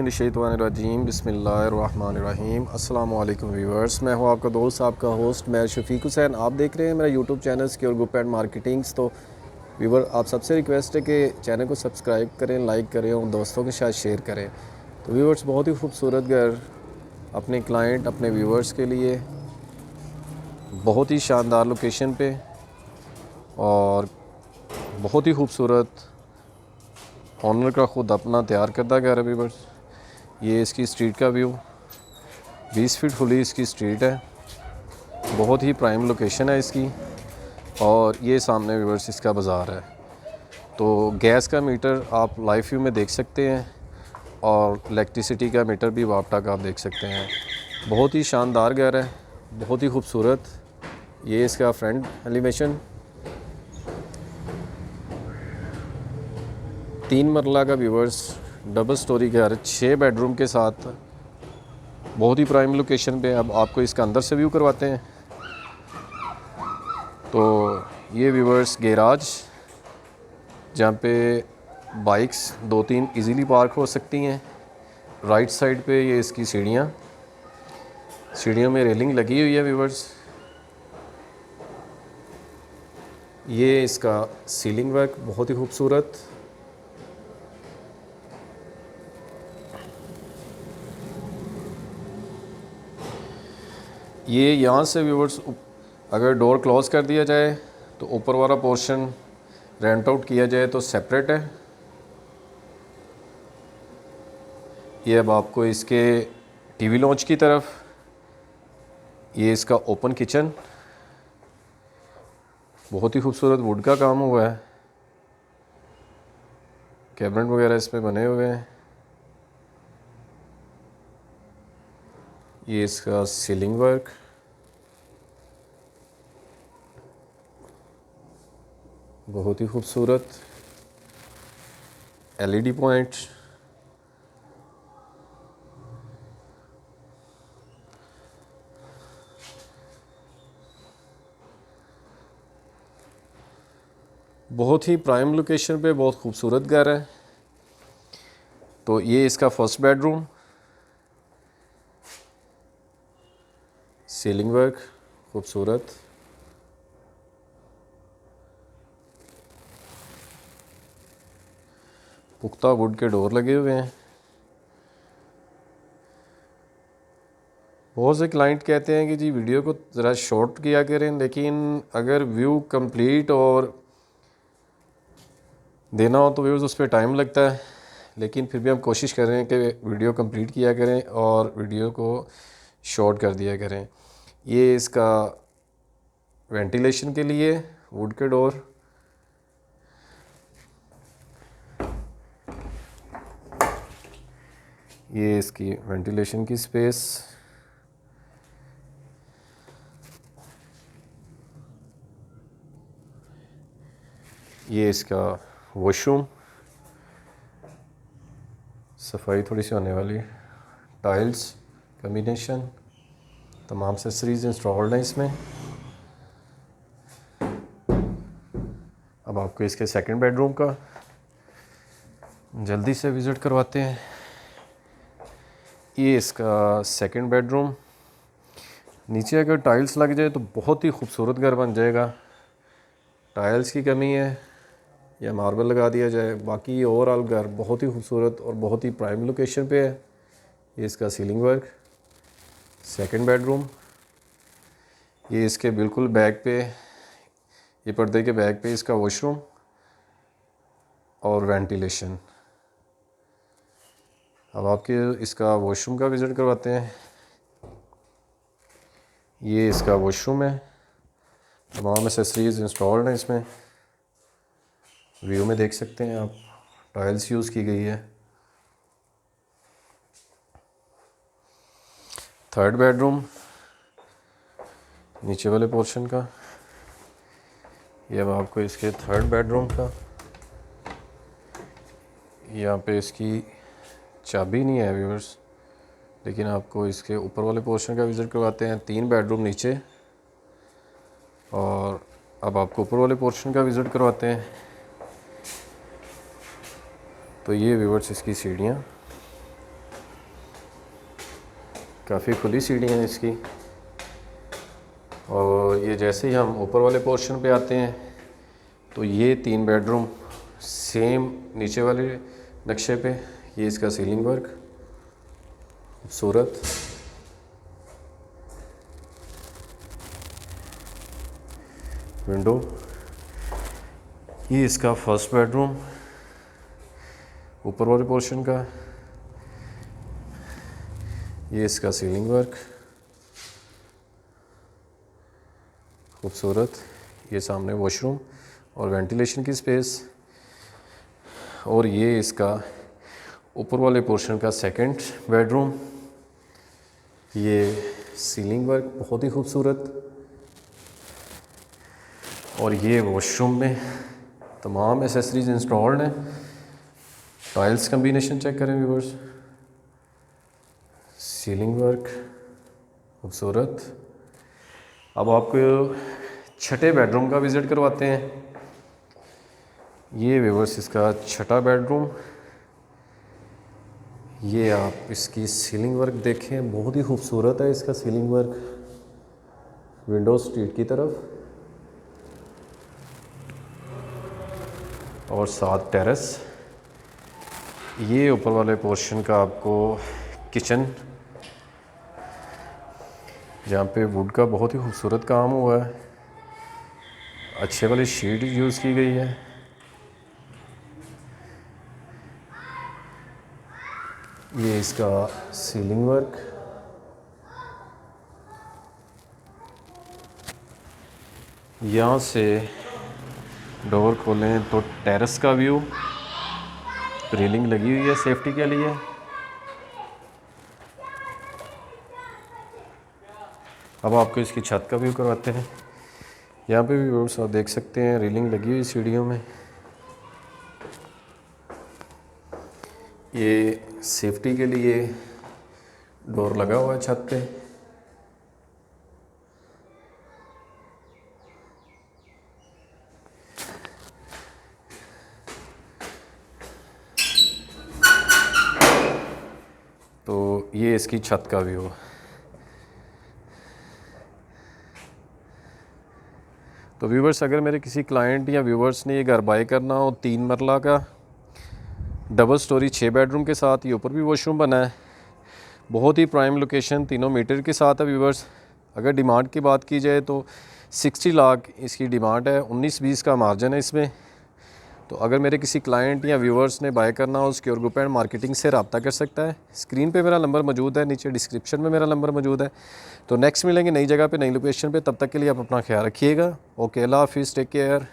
मिनशैतानिर्रजीम बिस्मिल्लाहिर्रहमानिर्रहीम। अस्सलाम वालेकुम व्यूअर्स, मैं हूं आपका दोस्त, आपका होस्ट मैं शफीक हुसैन। आप देख रहे हैं मेरा YouTube channel secure group and marketings. तो व्यूअर, आप सबसे रिक्वेस्ट है कि चैनल को सब्सक्राइब करें, लाइक करें और दोस्तों के साथ शेयर करें। तो व्यूअर्स, बहुत ही खूबसूरत घर अपने क्लाइंट, अपने व्यूअर्स के लिए बहुत ही शानदार लोकेशन पे और बहुत ही खूबसूरत ऑनर का ख़ुद अपना तैयार करदा घर है व्यूअर्स। ये इसकी स्ट्रीट का व्यू, 20 फीट खुली इसकी स्ट्रीट है, बहुत ही प्राइम लोकेशन है इसकी। और ये सामने व्यूअर्स इसका बाज़ार है। तो गैस का मीटर आप लाइव व्यू में देख सकते हैं और इलेक्ट्रिसिटी का मीटर भी वापटा का आप देख सकते हैं। बहुत ही शानदार घर है, बहुत ही खूबसूरत। ये इसका फ्रंट एलिवेशन, 3 मरला का व्यूअर्स डबल स्टोरी घर, 6 बेडरूम के साथ, बहुत ही प्राइम लोकेशन पे। अब आपको इसका अंदर से व्यू करवाते हैं। तो ये व्यूअर्स गैराज, जहाँ पे बाइक्स 2-3 इजीली पार्क हो सकती हैं। राइट साइड पे ये इसकी सीढ़ियों में रेलिंग लगी हुई है व्यूअर्स। ये इसका सीलिंग वर्क बहुत ही खूबसूरत। ये यहाँ से व्यूअर्स अगर डोर क्लोज़ कर दिया जाए तो ऊपर वाला पोर्शन रेंट आउट किया जाए तो सेपरेट है। ये अब आपको इसके टीवी लॉन्च की तरफ, ये इसका ओपन किचन, बहुत ही खूबसूरत वुड का काम हुआ है, कैबिनेट वगैरह इसमें बने हुए हैं। ये इसका सीलिंग वर्क, बहुत ही खूबसूरत। एलईडी पॉइंट, बहुत ही प्राइम लोकेशन पे बहुत खूबसूरत घर है। तो ये इसका फर्स्ट बेडरूम, सीलिंग वर्क खूबसूरत। पुख्ता वुड के डोर लगे हुए हैं। बहुत से क्लाइंट कहते हैं कि जी वीडियो को ज़रा शॉर्ट किया करें, लेकिन अगर व्यू कंप्लीट और देना हो तो व्यूज़ उस पर टाइम लगता है। लेकिन फिर भी हम कोशिश कर रहे हैं कि वीडियो कंप्लीट किया करें और वीडियो को शॉर्ट कर दिया करें। ये इसका वेंटिलेशन के लिए वुड के डोर, ये इसकी वेंटिलेशन की स्पेस, ये इसका वॉशरूम, सफाई थोड़ी सी होने वाली, टाइल्स कम्बिनेशन, तमाम एक्सेसरीज इंस्टॉल्ड हैं इसमें। अब आपको इसके सेकंड बेडरूम का जल्दी से विज़िट करवाते हैं। ये इसका सेकंड बेडरूम, नीचे अगर टाइल्स लग जाए तो बहुत ही खूबसूरत घर बन जाएगा। टाइल्स की कमी है या मार्बल लगा दिया जाए, बाकी ओवरऑल घर बहुत ही खूबसूरत और बहुत ही प्राइम लोकेशन पे है। ये इसका सीलिंग वर्क, सेकंड बेडरूम, ये इसके बिल्कुल बैक पे, ये पर्दे के बैक पे इसका वॉशरूम और वेंटिलेशन। अब आपके इसका वॉशरूम का विज़िट करवाते हैं। ये इसका वॉशरूम है, तमाम एक्सेसरीज इंस्टॉल्ड हैं इसमें, व्यू में देख सकते हैं आप, टाइल्स यूज़ की गई है। थर्ड बेडरूम, नीचे वाले पोर्शन का, ये अब आपको इसके थर्ड बेडरूम का, यहाँ पे इसकी चाबी नहीं है व्यूअर्स, लेकिन आपको इसके ऊपर वाले पोर्शन का विज़िट करवाते हैं। 3 बेडरूम नीचे, और अब आपको ऊपर वाले पोर्शन का विज़िट करवाते हैं। तो ये व्यूअर्स इसकी सीढ़ियाँ, काफ़ी खुली सीढ़ियाँ हैं इसकी। और ये जैसे ही हम ऊपर वाले पोर्शन पे आते हैं तो ये 3 बेडरूम सेम नीचे वाले नक्शे पे। ये इसका सीलिंग वर्क खूबसूरत। विंडो, ये इसका फर्स्ट बेडरूम ऊपर वाले पोर्शन का। ये इसका सीलिंग वर्क खूबसूरत। ये सामने वॉशरूम और वेंटिलेशन की स्पेस। और ये इसका ऊपर वाले पोर्शन का सेकंड बेडरूम। ये सीलिंग वर्क बहुत ही खूबसूरत। और ये वॉशरूम में तमाम एसेसरीज इंस्टॉल्ड हैं। टाइल्स कम्बिनेशन चेक करें व्यूअर्स। सीलिंग वर्क खूबसूरत। अब आपको छठे बेडरूम का विज़िट करवाते हैं। ये व्यूअर्स इसका छठा बेडरूम। ये आप इसकी सीलिंग वर्क देखें, बहुत ही खूबसूरत है इसका सीलिंग वर्क। विंडो स्ट्रीट की तरफ और साथ टेरेस। ये ऊपर वाले पोर्शन का आपको किचन, जहाँ पे वुड का बहुत ही खूबसूरत काम हुआ है। अच्छे वाली शीट यूज़ की गई है। ये इसका सीलिंग वर्क। यहाँ से डोर खोलें तो टेरेस का व्यू। रेलिंग लगी हुई है सेफ्टी के लिए। अब आपको इसकी छत का व्यू करवाते हैं। यहाँ पे भी व्यूअर्स आप देख सकते हैं रेलिंग लगी हुई सीढ़ियों में। ये सेफ्टी के लिए डोर लगा हुआ है छत पे। तो ये इसकी छत का व्यू। तो व्यूवर्स, अगर मेरे किसी क्लाइंट या व्यूवर्स ने ये घर बाय करना हो, 3 मरला का डबल स्टोरी 6 बेडरूम के साथ, ये ऊपर भी वॉशरूम बना है, बहुत ही प्राइम लोकेशन, तीनों मीटर के साथ है व्यूवर्स। अगर डिमांड की बात की जाए तो 60 लाख इसकी डिमांड है, 19-20 का मार्जिन है इसमें। तो अगर मेरे किसी क्लाइंट या व्यूवर्स ने बाय करना हो, सिक्योर ग्रुप एंड मार्केटिंग से रब्ता कर सकता है। स्क्रीन पे मेरा नंबर मौजूद है, नीचे डिस्क्रिप्शन में मेरा नंबर मौजूद है। तो नेक्स्ट मिलेंगे नई जगह पे, नई लोकेशन पे। तब तक के लिए आप अपना ख्याल रखिएगा। ओके, अल्लाह हाफिज़, टेक केयर।